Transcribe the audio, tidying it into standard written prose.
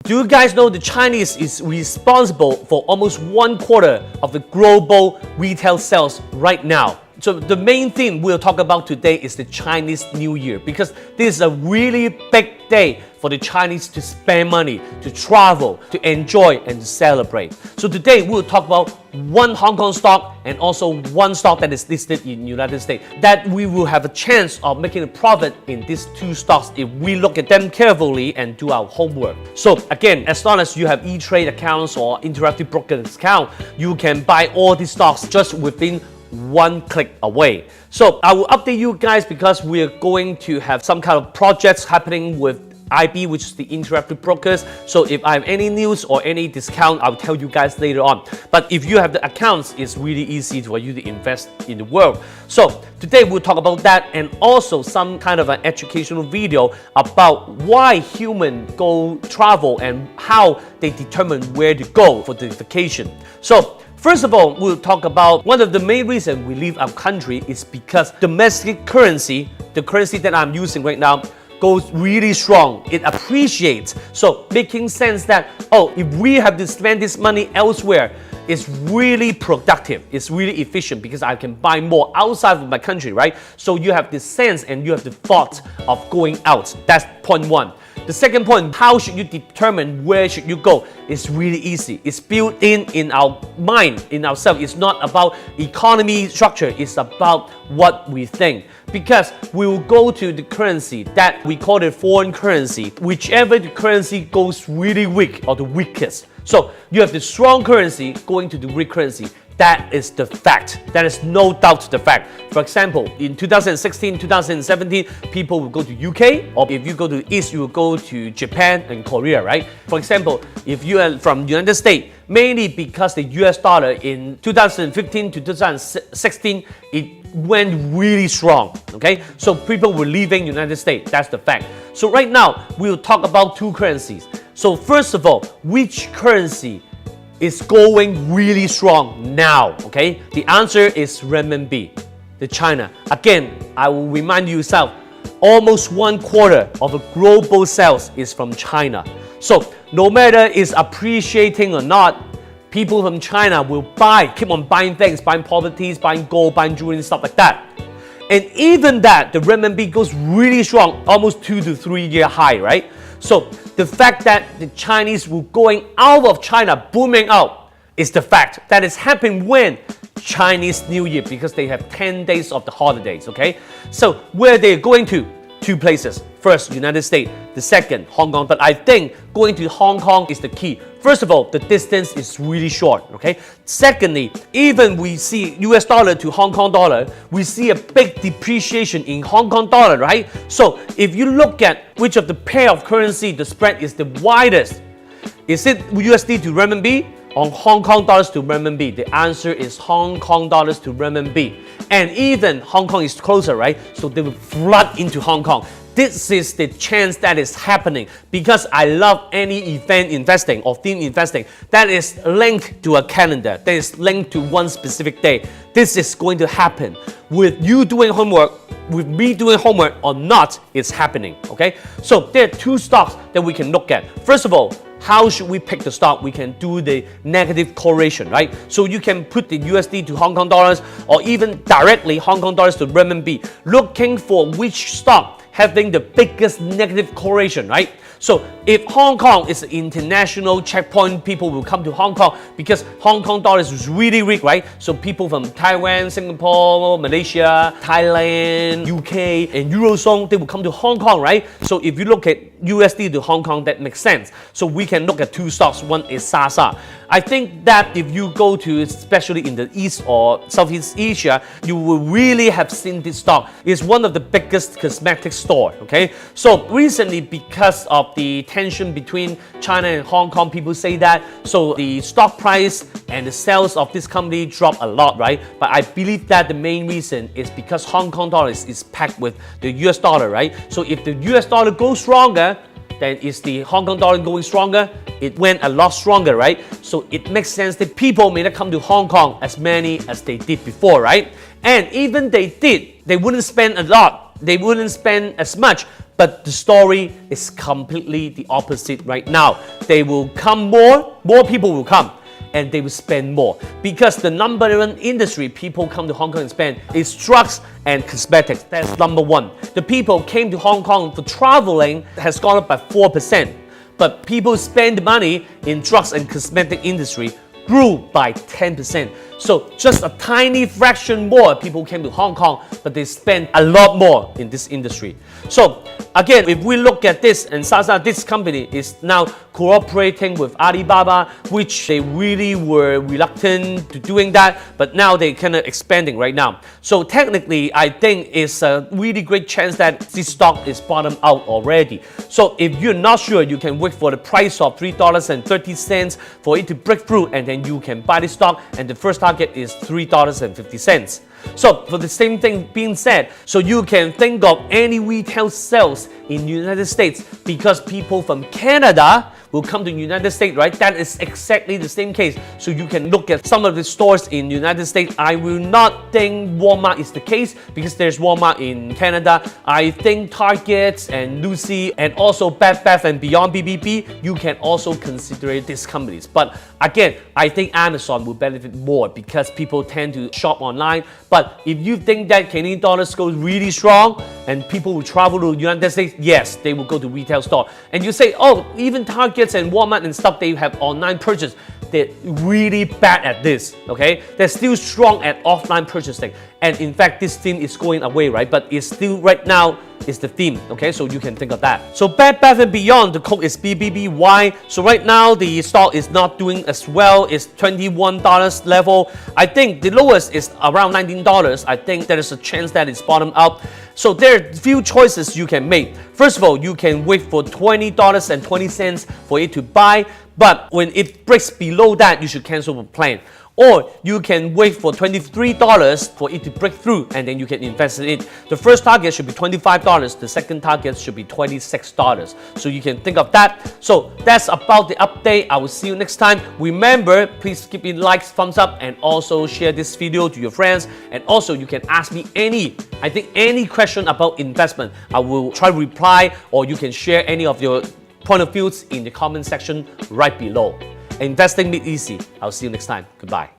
Do you guys know the Chinese is responsible for almost 1/4 of the global retail sales right now? So the main thing we'll talk about today is the Chinese New Year, because this is a really big day for the Chinese to spend money, to travel, to enjoy, and to celebrate. So today we'll talk about one Hong Kong stock and also one stock that is listed in United States, that we will have a chance of making a profit in these two stocks if we look at them carefully and do our homework. So again, as long as you have E-Trade accounts or Interactive Brokers account, you can buy all these stocks just within one click away. So I will update you guys because we're going to have some kind of projects happening with IB, which is the Interactive Brokers. So if I have any news or any discount, I'll tell you guys later on. But if you have the accounts, it's really easy for you to invest in the world. So today we'll talk about that, and also some kind of an educational video about why humans go travel and how they determine where to go for the vacation. So first of all, we'll talk about one of the main reasons we leave our country is because domestic currency, the currency that I'm using right now, goes really strong. It appreciates. So making sense that, oh, if we have to spend this money elsewhere, it's really productive, it's really efficient because I can buy more outside of my country, right? So you have this sense and you have the thought of going out. That's point one. The second point, how should you determine where should you go? It's really easy. It's built in our mind, in ourselves. It's not about economy structure. It's about what we think. Because we will go to the currency that we call it foreign currency, whichever the currency goes really weak or the weakest. So you have the strong currency going to the weak currency. That is the fact. That is no doubt the fact. For example, in 2016, 2017, people will go to UK, or if you go to the East, you will go to Japan and Korea, right? For example, if you are from United States, mainly because the US dollar in 2015 to 2016, it went really strong, okay? So people were leaving United States, that's the fact. So right now, we'll talk about two currencies. So first of all, which currency is going really strong now, okay? The answer is renminbi, the China. Again, I will remind yourself, almost 1/4 of the global sales is from China. So no matter it's appreciating or not, people from China will keep on buying things, buying properties, buying gold, buying jewelry and stuff like that. And even that, the renminbi goes really strong, almost 2 to 3 year high, right? So the fact that the Chinese will going out of China, booming out, is the fact that is happening when Chinese New Year, because they have 10 days of the holidays, okay? So where they're going to? Two places. First, United States. The second, Hong Kong. But I think going to Hong Kong is the key. First of all, the distance is really short, okay? Secondly, even we see US dollar to Hong Kong dollar, we see a big depreciation in Hong Kong dollar, right? So if you look at which of the pair of currency the spread is the widest, is it USD to renminbi or Hong Kong dollars to renminbi? The answer is Hong Kong dollars to renminbi. And even Hong Kong is closer, right? So they will flood into Hong Kong. This is the chance that is happening, because I love any event investing or theme investing that is linked to a calendar, that is linked to one specific day. This is going to happen. With you doing homework, with me doing homework or not, it's happening, okay? So there are two stocks that we can look at. First of all, how should we pick the stock? We can do the negative correlation, right? So you can put the USD to Hong Kong dollars or even directly Hong Kong dollars to renminbi, looking for which stock having the biggest negative correlation, right? So if Hong Kong is an international checkpoint, people will come to Hong Kong because Hong Kong dollars is really weak, right? So people from Taiwan, Singapore, Malaysia, Thailand, UK, and Eurozone, they will come to Hong Kong, right? So if you look at USD to Hong Kong, that makes sense. So we can look at two stocks. One is Sasa. I think that if you go to, especially in the East or Southeast Asia, you will really have seen this stock. It's one of the biggest cosmetic store, okay? So recently, because of the tension between China and Hong Kong, people say that, so the stock price and the sales of this company drop a lot, right? But I believe that the main reason is because Hong Kong dollars is packed with the US dollar, right? So if the US dollar goes stronger, then is the Hong Kong dollar going stronger? It went a lot stronger, right? So it makes sense that people may not come to Hong Kong as many as they did before, right? And even they did, they wouldn't spend a lot they wouldn't spend as much. But the story is completely the opposite right now. They will come more people will come, and they will spend more. Because the number one industry people come to Hong Kong and spend is drugs and cosmetics. That's number one. The people came to Hong Kong for traveling has gone up by 4%. But people spend money in drugs and cosmetic industry grew by 10%. So just a tiny fraction more people came to Hong Kong, but they spend a lot more in this industry. So again, if we look at this, and Zaza, this company is now cooperating with Alibaba, which they really were reluctant to doing that, but now they kind of expanding right now. So technically, I think it's a really great chance that this stock is bottomed out already. So if you're not sure, you can wait for the price of $3.30 for it to break through, and then you can buy the stock, and the first target is $3.50. So for the same thing being said, so you can think of any retail sales in United States, because people from Canada will come to United States, right? That is exactly the same case. So you can look at some of the stores in United States. I will not think Walmart is the case because there's Walmart in Canada. I think Target and Lucy and also Bed Bath & Beyond BBB, you can also consider these companies. But again, I think Amazon will benefit more because people tend to shop online. But if you think that Canadian dollars goes really strong and people will travel to the United States, yes, they will go to retail store. And you say, oh, even Targets and Walmart and stuff, they have online purchase. They're really bad at this, okay? They're still strong at offline purchasing. And in fact, this theme is going away, right? But it's still right now is the theme, okay? So you can think of that. So Bed Bath & Beyond, the code is BBBY. So right now, the stock is not doing as well. It's $21 level. I think the lowest is around $19. I think there is a chance that it's bottomed out. So there are a few choices you can make. First of all, you can wait for $20.20 for it to buy. But when it breaks below that, you should cancel the plan. Or you can wait for $23 for it to break through, and then you can invest in it. The first target should be $25. The second target should be $26. So you can think of that. So that's about the update. I will see you next time. Remember, please keep it likes, thumbs up, and also share this video to your friends. And also you can ask me any question about investment. I will try to reply, or you can share any of your point of views in the comment section right below. Investing made easy. I'll see you next time. Goodbye.